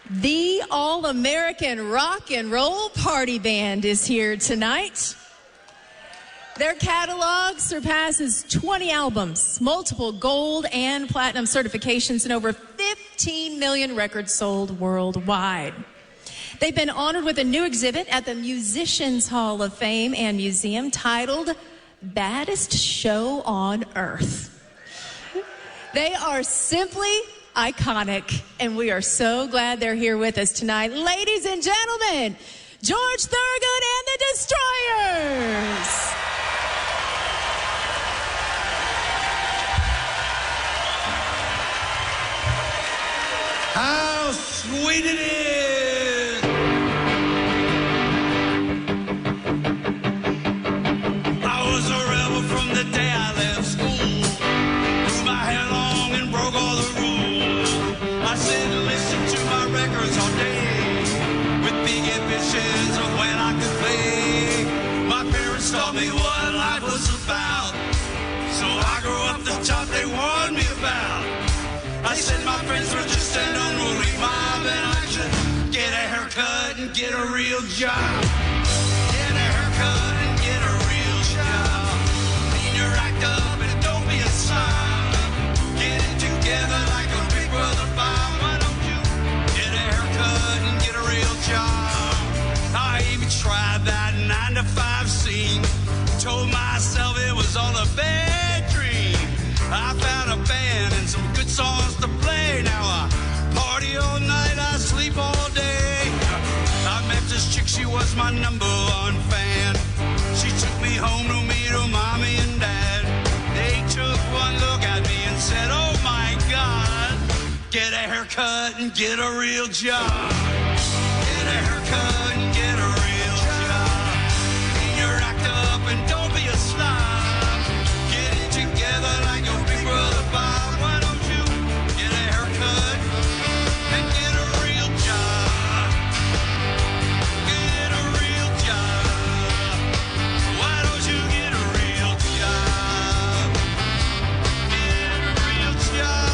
The All-American Rock and Roll Party Band is here tonight. Their catalog surpasses 20 albums, multiple gold and platinum certifications, and over 15 million records sold worldwide. They've been honored with a new exhibit at the Musicians Hall of Fame and Museum titled Baddest Show on Earth. They are simply iconic, and we are so glad they're here with us tonight. Ladies and gentlemen, George Thorogood and the Destroyers. How sweet it is! I was a rebel from the day I left school. Grew my hair long and broke all the rules. I said listen to my records all day, with big ambitions of when I could play. My parents taught me what life was about, so I grew up the top they warned me about. I said my friends were just an unruly mob, and I should get a haircut and get a real job. Get a haircut and get a real job. Clean your act up and don't be a snob. Get it together like a big brother Bob. Why don't you get a haircut and get a real job? I even tried that 9-to-5 scene. Told myself it was all a bad dream. I found a band and some good songs to play. Now I party all night, I sleep all day. I met this chick, she was my #1 fan. She took me home to meet her mommy and dad. They took one look at me and said, oh my God, get a haircut and get a real job. Get a haircut and get a real job. Clean your act up and don't be a slob. Get it together like a big brother Bob. Why don't you get a haircut and get a real job? Get a real job. Why don't you get a real job? Get a real job.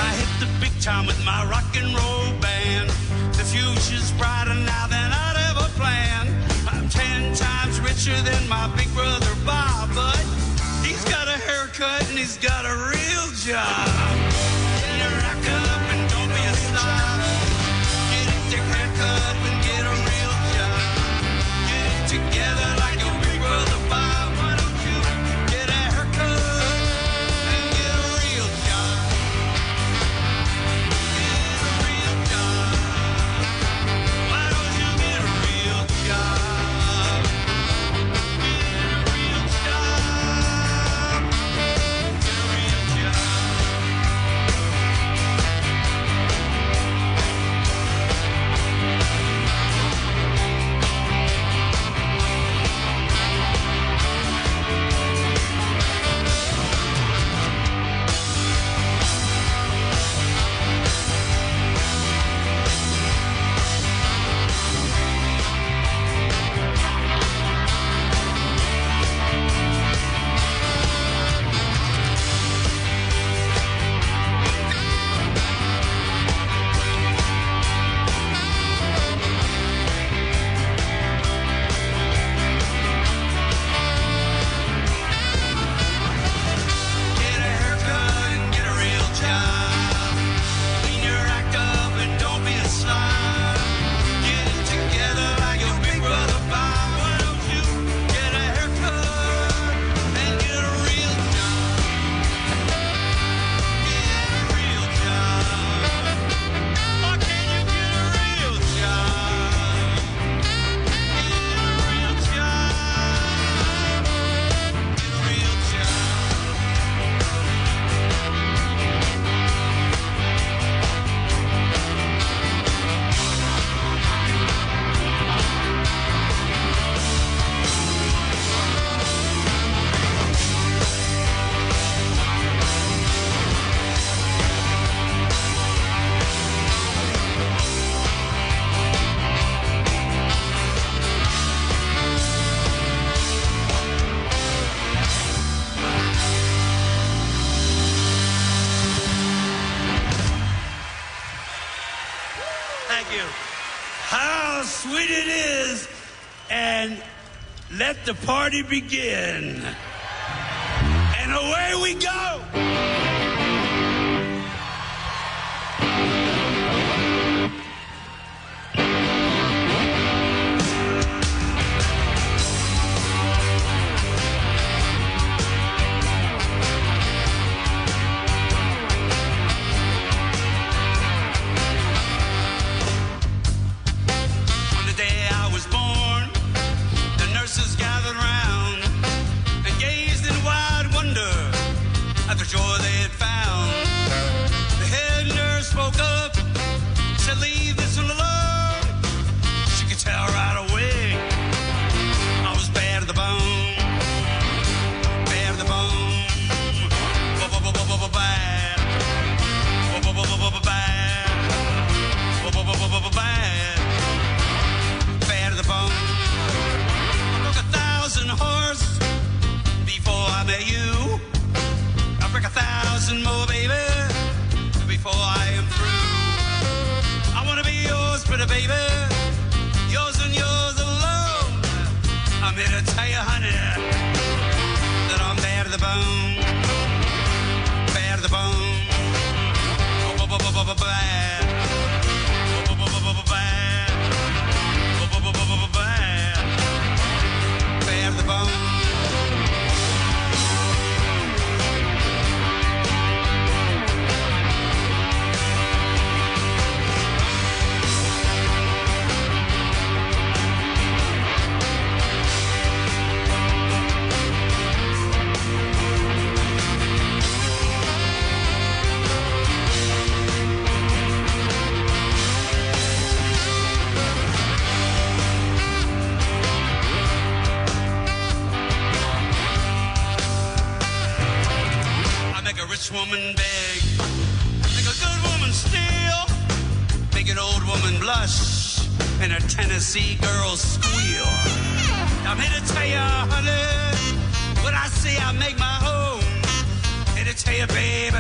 I hit the big time with my rock and roll band. The future's brighter now than I'd ever planned. I'm 10 times richer than my big brother Bob, but he's got a haircut and he's got a real job. Get your rack up and don't be a snob. Get a thick haircut and get a real job. Get it together like a big brother Bob. Why don't you get a haircut and get a real job? Get a real job. Why don't you get a real job? Get a real job. Get a real job. you. How sweet it is. And let the party begin. And away we go. Joy they had found. The head nurse spoke up, said, leave this one alone. She could tell right away I was bad to the bone. Bad to the bone. Bad. Bad. Bad to the bone. I broke 1,000 hearts before I met you. I'll break 1,000 more, baby, before I am through. I wanna be yours, pretty baby, yours and yours alone. I'm here to tell you, honey, that I'm bad to the bone, bad to the bone, bad, bad, bad to the bone. Woman beg, make a good woman steal, make an old woman blush, and a Tennessee girl squeal. I'm here to tell you, honey, what I say I make my own. Here to tell you, baby,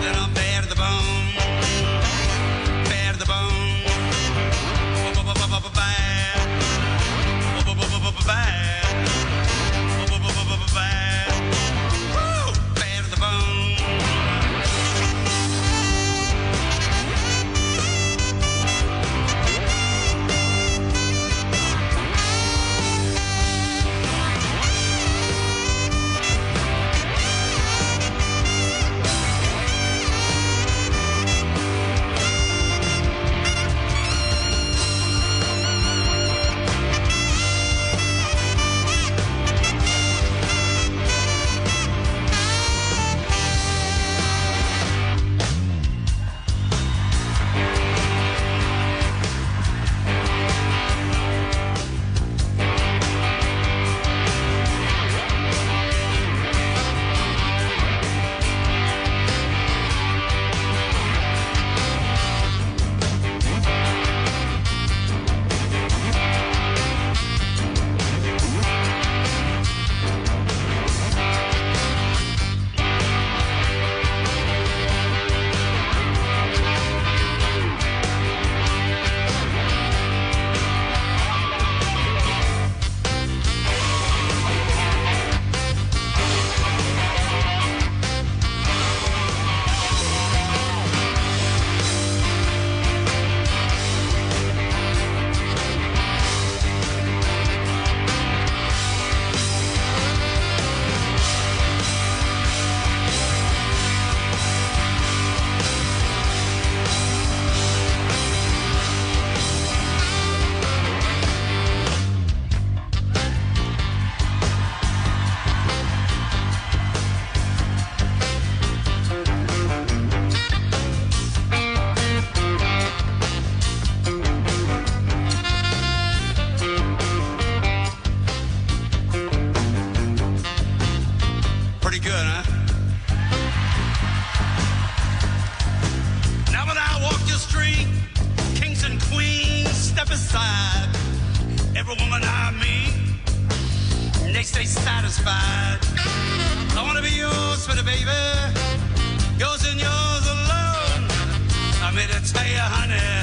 that I'm bad to the bone, bad to the bone, bad, bad. Satisfied. I want to be yours for the baby, yours and yours alone. I'm here to tell you, honey,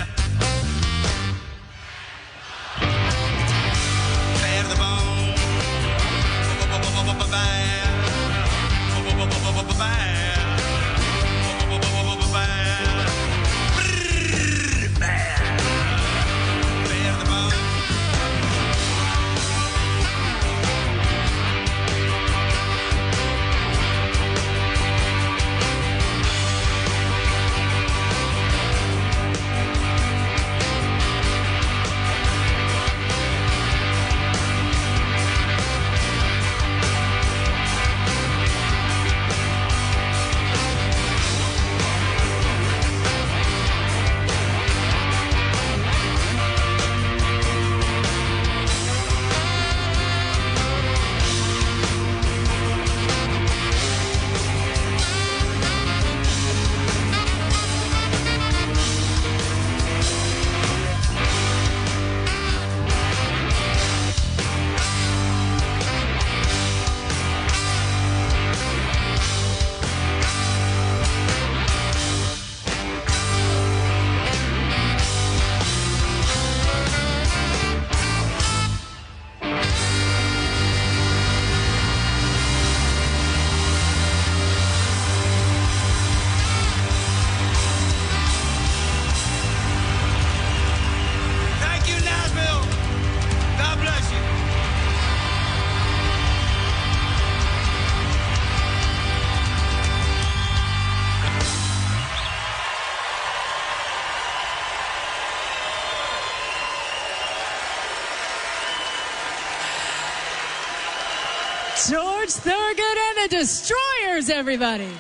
George Thorogood and the Destroyers, everybody.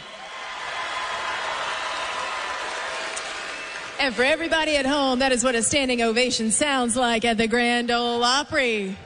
And for everybody at home, that is what a standing ovation sounds like at the Grand Ole Opry.